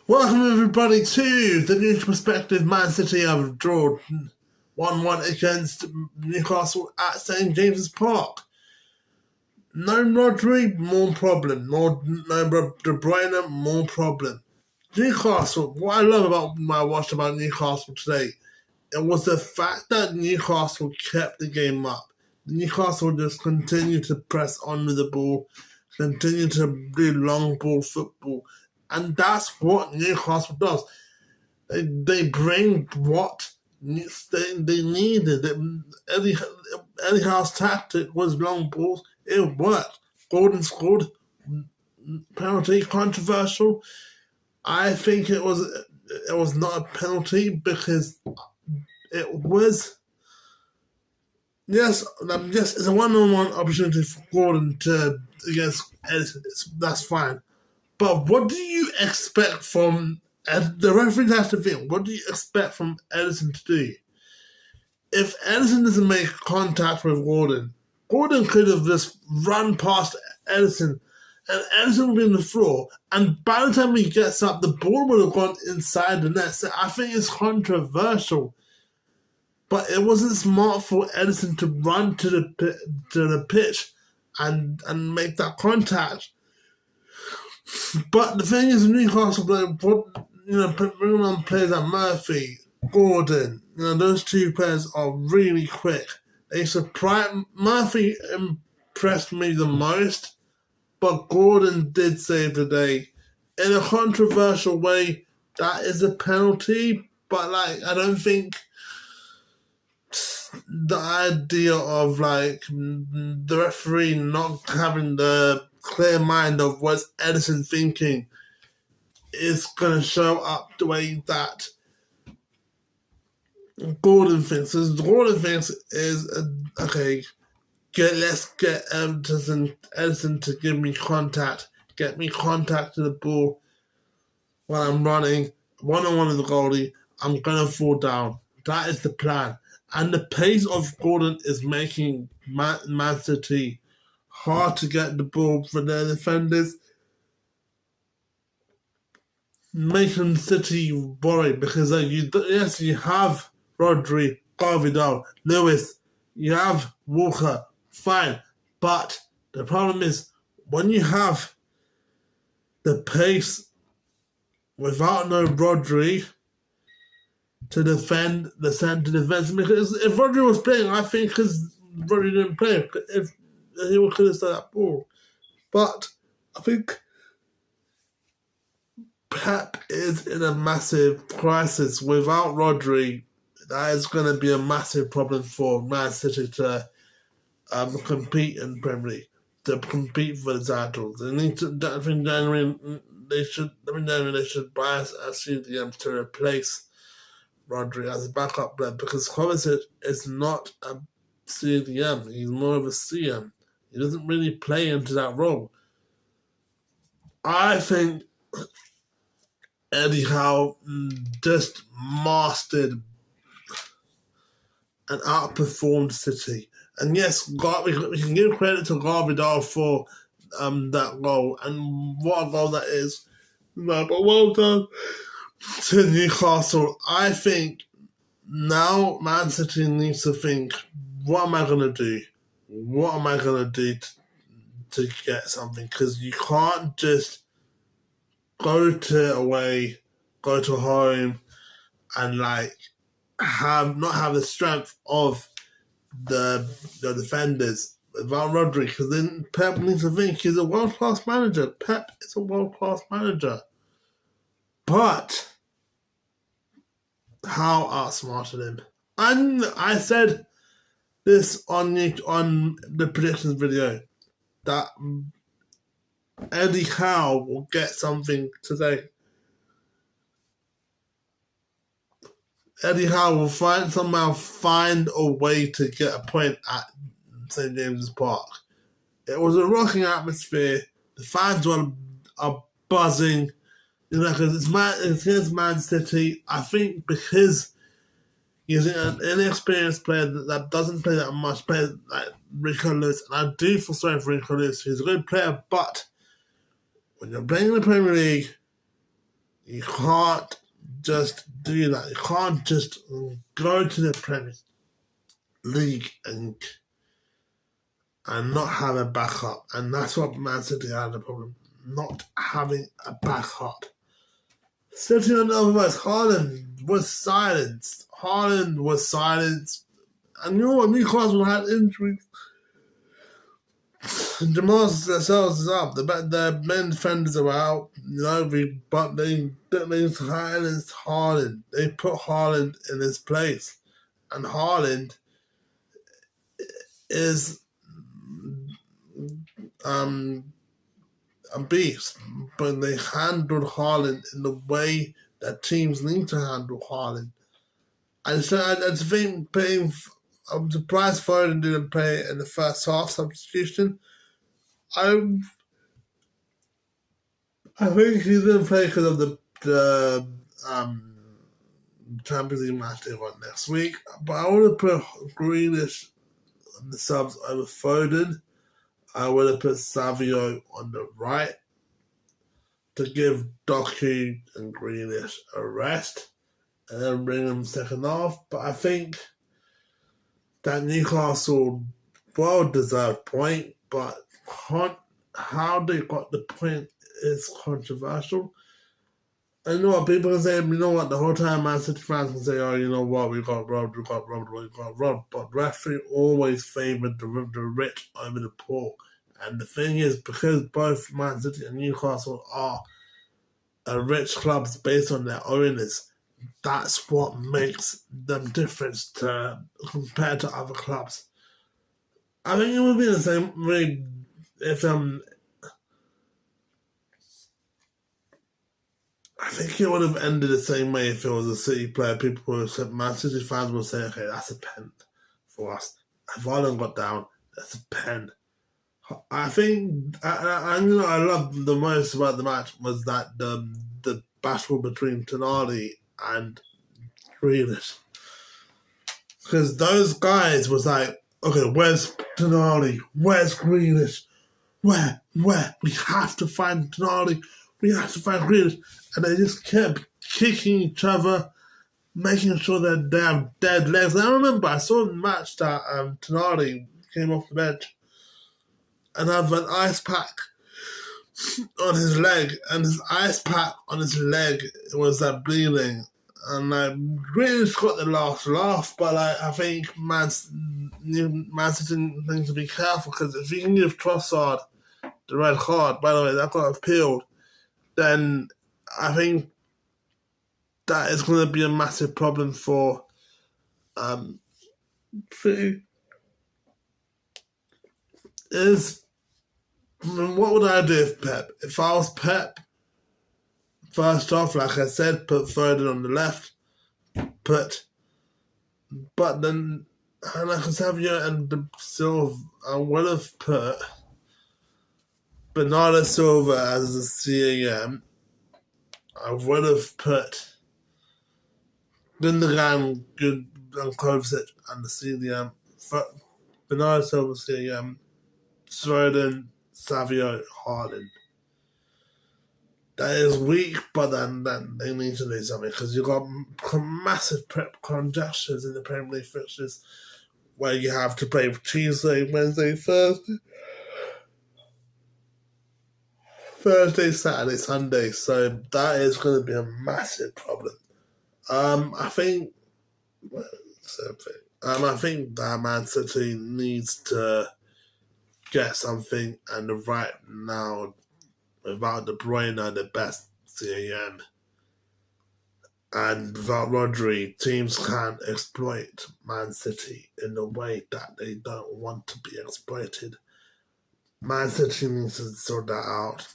Welcome everybody to the New Perspective. Man City have drawn 1-1 against Newcastle at St James's Park. No Rodri, more problem. No De Bruyne, more problem. Newcastle, what I love about what I watched about Newcastle today, it was the fact that Newcastle kept the game up. Newcastle just continued to press on with the ball, continued to do long ball football. And that's what Newcastle does. They bring what they needed. Eddie Howe's tactic was long balls. It worked. Gordon scored. Penalty, controversial. I think it was not a penalty because it was. Yes, it's a one-on-one opportunity for Gordon against Edison. That's fine. But what do you expect from the referee? Has to think. What do you expect from Edison to do? If Edison doesn't make contact with Gordon, Gordon could have just run past Edison, and Edison would be on the floor. And by the time he gets up, the ball would have gone inside the net. So I think it's controversial. But it wasn't smart for Edison to run to the pitch and make that contact. But the thing is, Newcastle, bringing on players like Murphy, Gordon, those two players are really quick. Murphy impressed me the most, but Gordon did save the day. In a controversial way, that is a penalty, but I don't think the idea of the referee not having the clear mind of what's Edison thinking is going to show up the way that Gordon thinks. So Gordon thinks is, okay, let's get Edison to give me contact, get me contact to the ball while I'm running, one-on-one with the goalie, I'm going to fall down. That is the plan. And the pace of Gordon is making Man City hard to get the ball for their defenders, making City worried because you have Rodri, Carvidal, Lewis, you have Walker, fine. But the problem is when you have the pace without no Rodri to defend the centre defence, because if Rodri was playing, I think because Rodri didn't play, if he could have started that ball. But I think Pep is in a massive crisis. Without Rodri, that is going to be a massive problem for Man City to compete in Premier League, to compete for the titles. They need to. I think they should buy a CDM to replace Rodri as a backup player, because Kovacic is not a CDM. He's more of a CM. He doesn't really play into that role. I think Eddie Howe just mastered and outperformed City. And yes, we can give credit to Carvidal for that goal, and what a goal that is. No, but well done to Newcastle. I think now Man City needs to think, what am I going to do? What am I going to do to get something? Because you can't just go to home and not have the strength of the defenders without Rodri. Because then Pep needs to think he's a world-class manager. Pep is a world-class manager. But how outsmarted him. And I said this on the predictions video, that Eddie Howe will get something today. Eddie Howe will somehow find a way to get a point at St James's Park. It was a rocking atmosphere. The fans are buzzing. Because it's against Man City. I think because he's an inexperienced player that doesn't play that much, players like Rico Lewis, and I do feel sorry for Rico Lewis. He's a good player, but when you're playing in the Premier League, You can't just do that. You can't just go to the Premier League and not have a backup. And that's what Man City had a problem, not having a backup. City, on the other hand, Haaland was silenced. And you know what? Newcastle had injuries. Jamal Lascelles is up. The main defenders are out. But they silenced Haaland. They put Haaland in his place. And Haaland is a beast, but they handled Haaland in the way that teams need to handle Haaland. And so I think I'm surprised Foden didn't play in the first half substitution. I think he didn't play because of the Champions League match they want next week. But I would have put Grealish on the subs over Foden. I would have put Savio on the right to give Doku and Grealish a rest and then bring them second half. But I think that Newcastle well-deserved point, but how they got the point is controversial. I know what people can say, the whole time Man City fans can say, oh, you know what, we got robbed. But referee always favoured the rich over the poor. And the thing is, because both Man City and Newcastle are rich clubs based on their owners, that's what makes them different compared to other clubs. I think it would be the same way if I think it would have ended the same way if it was a City player. People would have said, Man City fans would say, okay, that's a pen for us. If Ireland got down, that's a pen. I think, I love the most about the match was that the battle between Tonali and Grealish. Because those guys was like, okay, where's Tonali? Where's Grealish? Where? We have to find Tonali. We have to find Grealish. And they just kept kicking each other, making sure that they have dead legs. And I remember I saw the match that Tonali came off the bench and had an ice pack on his leg. And his ice pack on his leg was bleeding. And Grealish got the last laugh, but I think Man City needs to be careful, because if you can give Trossard the red card, by the way, that got appealed, then I think that is going to be a massive problem for City. What would I do if Pep? If I was Pep, first off, like I said, put Foden on the left, but then like Savio and Silva, I would have put Bernardo Silva as the CAM. I would have put Gundogan, and Kovacic and the CDM. Bernardo Silva CAM, Foden, Savio, Haaland. That is weak, but then they need to do something, because you've got massive prep congestions in the Premier League fixtures where you have to play Tuesday, Wednesday, Thursday, Saturday, Sunday. So that is going to be a massive problem. I think that Man City needs to get something, and right now, without De Bruyne, the best CAM, and without Rodri, teams can't exploit Man City in the way that they don't want to be exploited. Man City needs to sort that out.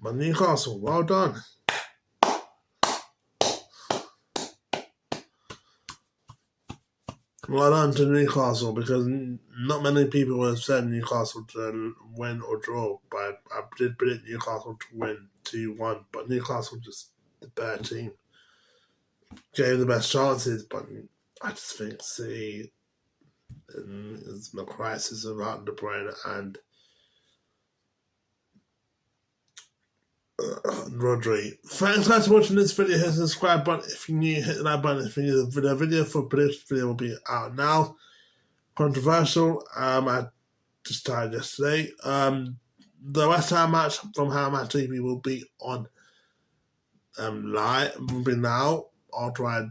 But Newcastle, well done. Well done to Newcastle, because not many people would have said Newcastle to win or draw, but I did predict Newcastle to win 2-1, but Newcastle just the better team. Gave the best chances, but I just think City is the crisis about De Bruyne, and Rodri. Thanks guys for watching this video. Hit the subscribe button if you're new. Hit the like button if you're new. The video for this video will be out now. Controversial. I just started yesterday. The West Ham match from Ham Match TV will be on live. Will be now. After I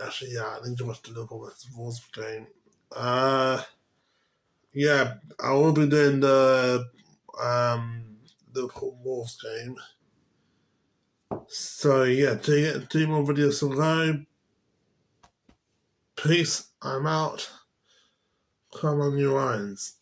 actually I need to watch the Liverpool vs Wolves game. Yeah, I will be doing the Liverpool Wolves game. So yeah, two more videos to go. Peace. I'm out. Come on, you irons.